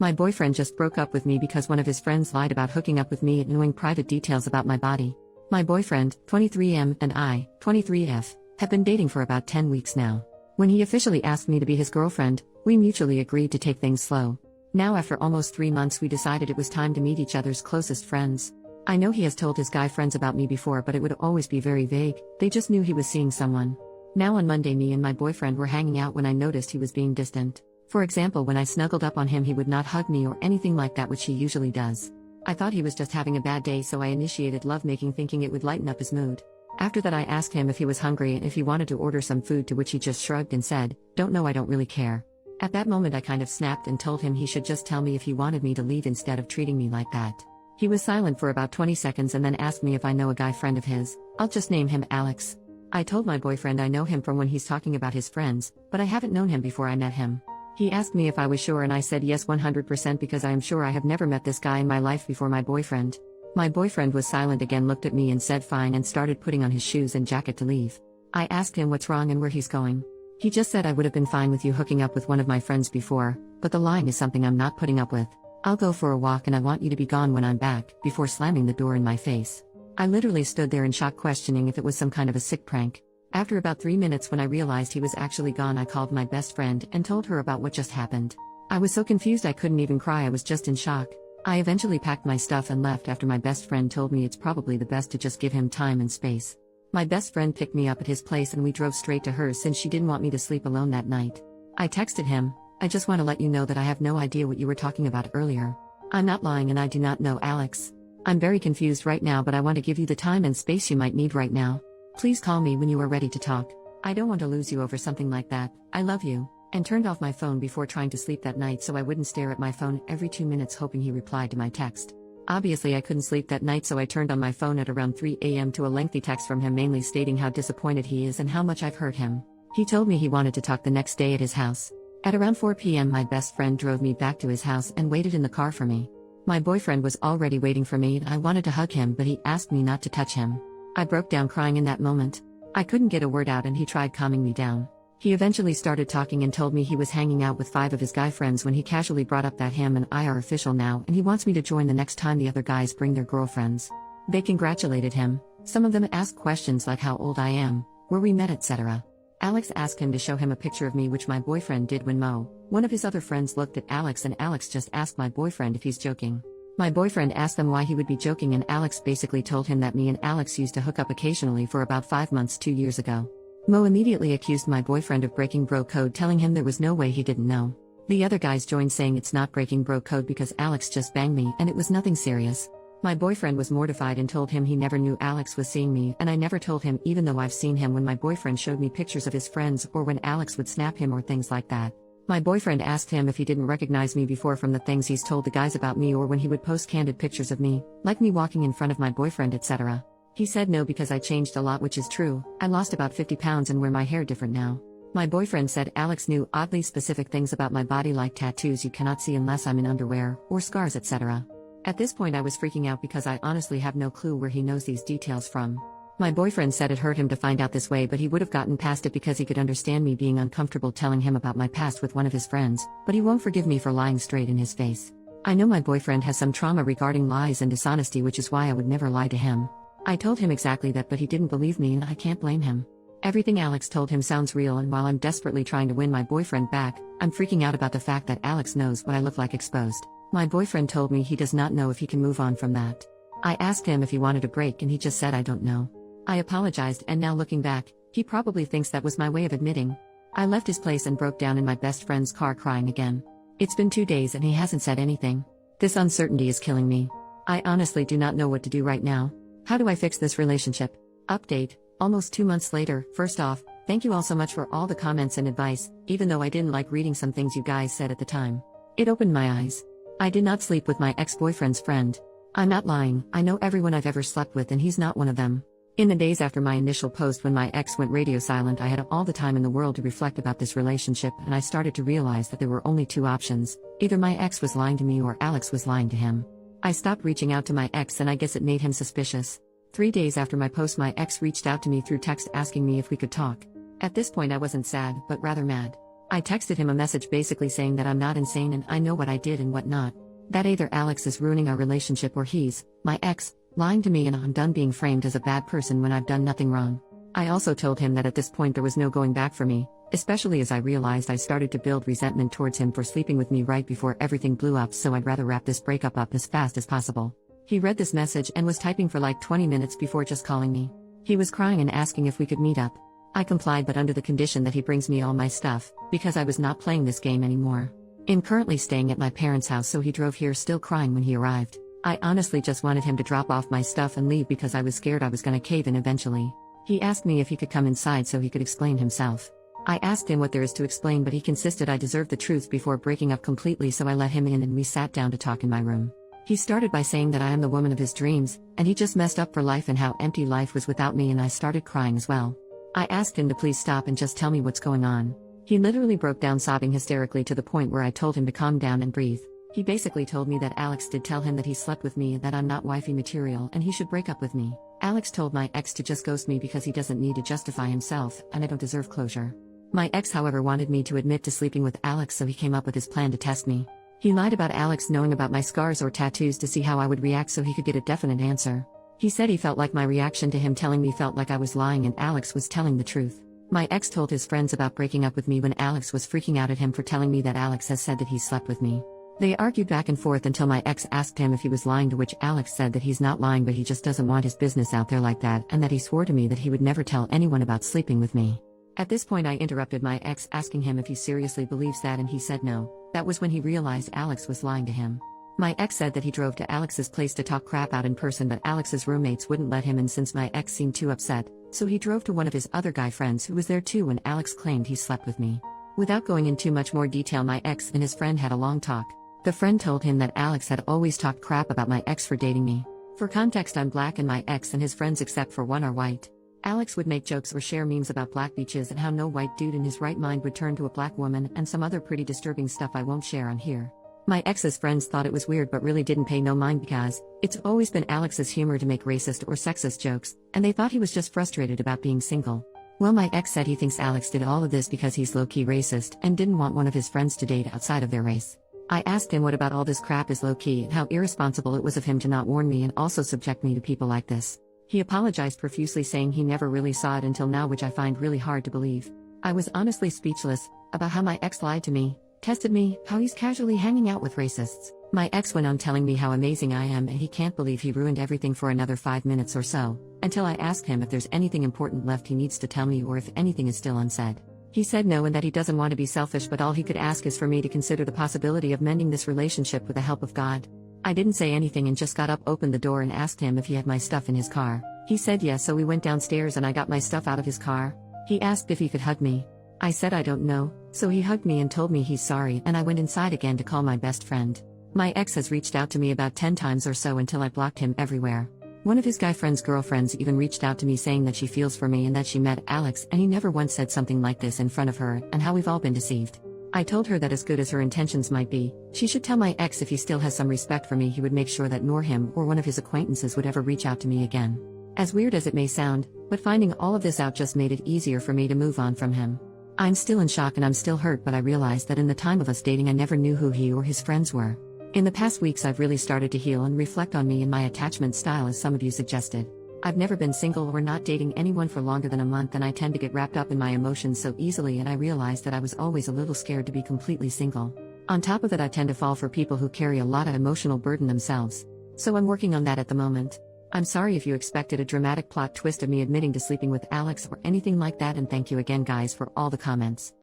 My boyfriend just broke up with me because one of his friends lied about hooking up with me and knowing private details about my body. My boyfriend, 23M, and I, 23F, have been dating for about 10 weeks now. When he officially asked me to be his girlfriend, we mutually agreed to take things slow. Now after almost 3 months we decided it was time to meet each other's closest friends. I know he has told his guy friends about me before, but it would always be very vague. They just knew he was seeing someone. Now on Monday me and my boyfriend were hanging out when I noticed he was being distant. For example, when I snuggled up on him he would not hug me or anything like that, which he usually does. I thought he was just having a bad day, so I initiated lovemaking thinking it would lighten up his mood. After that I asked him if he was hungry and if he wanted to order some food, to which he just shrugged and said, "Don't know, I don't really care." At that moment I kind of snapped and told him he should just tell me if he wanted me to leave instead of treating me like that. He was silent for about 20 seconds and then asked me if I know a guy friend of his. I'll just name him Alex. I told my boyfriend I know him from when he's talking about his friends, but I haven't known him before I met him. He asked me if I was sure and I said yes 100% because I am sure I have never met this guy in my life before my boyfriend. My boyfriend was silent again, looked at me and said fine, and started putting on his shoes and jacket to leave. I asked him what's wrong and where he's going. He just said, "I would have been fine with you hooking up with one of my friends before, but the lying is something I'm not putting up with. I'll go for a walk and I want you to be gone when I'm back," before slamming the door in my face. I literally stood there in shock, questioning if it was some kind of a sick prank. After about 3 minutes, when I realized he was actually gone, I called my best friend and told her about what just happened. I was so confused I couldn't even cry, I was just in shock. I eventually packed my stuff and left after my best friend told me it's probably the best to just give him time and space. My best friend picked me up at his place and we drove straight to hers since she didn't want me to sleep alone that night. I texted him, "I just want to let you know that I have no idea what you were talking about earlier. I'm not lying and I do not know Alex. I'm very confused right now, but I want to give you the time and space you might need right now. Please call me when you are ready to talk. I don't want to lose you over something like that. I love you," and turned off my phone before trying to sleep that night so I wouldn't stare at my phone every 2 minutes hoping he replied to my text. Obviously I couldn't sleep that night, so I turned on my phone at around 3 a.m. to a lengthy text from him mainly stating how disappointed he is and how much I've hurt him. He told me he wanted to talk the next day at his house. At around 4 p.m. my best friend drove me back to his house and waited in the car for me. My boyfriend was already waiting for me and I wanted to hug him, but he asked me not to touch him. I broke down crying in that moment. I couldn't get a word out and he tried calming me down. He eventually started talking and told me he was hanging out with 5 of his guy friends when he casually brought up that him and I are official now and he wants me to join the next time the other guys bring their girlfriends. They congratulated him. Some of them asked questions like how old I am, where we met, etc. Alex asked him to show him a picture of me, which my boyfriend did when Mo, one of his other friends, looked at Alex and Alex just asked my boyfriend if he's joking. My boyfriend asked them why he would be joking and Alex basically told him that me and Alex used to hook up occasionally for about 5 months 2 years ago. Mo immediately accused my boyfriend of breaking bro code, telling him there was no way he didn't know. The other guys joined saying it's not breaking bro code because Alex just banged me and it was nothing serious. My boyfriend was mortified and told him he never knew Alex was seeing me, and I never told him, even though I've seen him when my boyfriend showed me pictures of his friends or when Alex would snap him or things like that. My boyfriend asked him if he didn't recognize me before from the things he's told the guys about me or when he would post candid pictures of me, like me walking in front of my boyfriend, etc. He said no because I changed a lot, which is true. I lost about 50 pounds and wear my hair different now. My boyfriend said Alex knew oddly specific things about my body, like tattoos you cannot see unless I'm in underwear, or scars, etc. At this point I was freaking out because I honestly have no clue where he knows these details from. My boyfriend said it hurt him to find out this way, but he would have gotten past it because he could understand me being uncomfortable telling him about my past with one of his friends, but he won't forgive me for lying straight in his face. I know my boyfriend has some trauma regarding lies and dishonesty, which is why I would never lie to him. I told him exactly that, but he didn't believe me and I can't blame him. Everything Alex told him sounds real, and while I'm desperately trying to win my boyfriend back, I'm freaking out about the fact that Alex knows what I look like exposed. My boyfriend told me he does not know if he can move on from that. I asked him if he wanted a break and he just said I don't know. I apologized, and now looking back, he probably thinks that was my way of admitting. I left his place and broke down in my best friend's car crying again. It's been 2 days and he hasn't said anything. This uncertainty is killing me. I honestly do not know what to do right now. How do I fix this relationship? Update, almost 2 months later. First off, thank you all so much for all the comments and advice, even though I didn't like reading some things you guys said at the time. It opened my eyes. I did not sleep with my ex-boyfriend's friend. I'm not lying, I know everyone I've ever slept with and he's not one of them. In the days after my initial post when my ex went radio silent, I had all the time in the world to reflect about this relationship, and I started to realize that there were only 2 options. Either my ex was lying to me or Alex was lying to him. I stopped reaching out to my ex and I guess it made him suspicious. 3 days after my post, my ex reached out to me through text asking me if we could talk. At this point I wasn't sad, but rather mad. I texted him a message basically saying that I'm not insane and I know what I did and what not. That either Alex is ruining our relationship or he's, my ex, lying to me and I'm done being framed as a bad person when I've done nothing wrong. I also told him that at this point there was no going back for me, especially as I realized I started to build resentment towards him for sleeping with me right before everything blew up, so I'd rather wrap this breakup up as fast as possible. He read this message and was typing for like 20 minutes before just calling me. He was crying and asking if we could meet up. I complied, but under the condition that he brings me all my stuff, because I was not playing this game anymore. I'm currently staying at my parents' house, so he drove here still crying when he arrived. I honestly just wanted him to drop off my stuff and leave because I was scared I was gonna cave in eventually. He asked me if he could come inside so he could explain himself. I asked him what there is to explain, but he insisted I deserved the truth before breaking up completely, so I let him in and we sat down to talk in my room. He started by saying that I am the woman of his dreams, and he just messed up for life and how empty life was without me, and I started crying as well. I asked him to please stop and just tell me what's going on. He literally broke down sobbing hysterically to the point where I told him to calm down and breathe. He basically told me that Alex did tell him that he slept with me and that I'm not wifey material and he should break up with me. Alex told my ex to just ghost me because he doesn't need to justify himself and I don't deserve closure. My ex, however, wanted me to admit to sleeping with Alex, so he came up with his plan to test me. He lied about Alex knowing about my scars or tattoos to see how I would react so he could get a definite answer. He said he felt like my reaction to him telling me felt like I was lying and Alex was telling the truth. My ex told his friends about breaking up with me when Alex was freaking out at him for telling me that Alex has said that he slept with me. They argued back and forth until my ex asked him if he was lying, to which Alex said that he's not lying, but he just doesn't want his business out there like that, and that he swore to me that he would never tell anyone about sleeping with me. At this point I interrupted my ex, asking him if he seriously believes that, and he said no. That was when he realized Alex was lying to him. My ex said that he drove to Alex's place to talk crap out in person, but Alex's roommates wouldn't let him in since my ex seemed too upset, so he drove to one of his other guy friends who was there too when Alex claimed he slept with me. Without going into much more detail, my ex and his friend had a long talk. The friend told him that Alex had always talked crap about my ex for dating me. For context, I'm black and my ex and his friends except for one are white. Alex would make jokes or share memes about black beaches and how no white dude in his right mind would turn to a black woman, and some other pretty disturbing stuff I won't share on here. My ex's friends thought it was weird but really didn't pay no mind because it's always been Alex's humor to make racist or sexist jokes, and they thought he was just frustrated about being single. Well, my ex said he thinks Alex did all of this because he's low-key racist and didn't want one of his friends to date outside of their race. I asked him what about all this crap is low-key and how irresponsible it was of him to not warn me and also subject me to people like this. He apologized profusely, saying he never really saw it until now, which I find really hard to believe. I was honestly speechless about how my ex lied to me, tested me, how he's casually hanging out with racists. My ex went on telling me how amazing I am and he can't believe he ruined everything for another 5 minutes or so, until I asked him if there's anything important left he needs to tell me or if anything is still unsaid. He said no and that he doesn't want to be selfish, but all he could ask is for me to consider the possibility of mending this relationship with the help of God. I didn't say anything and just got up, opened the door and asked him if he had my stuff in his car. He said yes, so we went downstairs and I got my stuff out of his car. He asked if he could hug me. I said I don't know, so he hugged me and told me he's sorry, and I went inside again to call my best friend. My ex has reached out to me about 10 times or so until I blocked him everywhere. One of his guy friend's girlfriends even reached out to me saying that she feels for me and that she met Alex and he never once said something like this in front of her, and how we've all been deceived. I told her that as good as her intentions might be, she should tell my ex if he still has some respect for me, he would make sure that nor him or one of his acquaintances would ever reach out to me again. As weird as it may sound, but finding all of this out just made it easier for me to move on from him. I'm still in shock and I'm still hurt, but I realized that in the time of us dating I never knew who he or his friends were. In the past weeks I've really started to heal and reflect on me and my attachment style, as some of you suggested. I've never been single or not dating anyone for longer than a month, and I tend to get wrapped up in my emotions so easily, and I realized that I was always a little scared to be completely single. On top of it, I tend to fall for people who carry a lot of emotional burden themselves. So I'm working on that at the moment. I'm sorry if you expected a dramatic plot twist of me admitting to sleeping with Alex or anything like that, and thank you again guys for all the comments.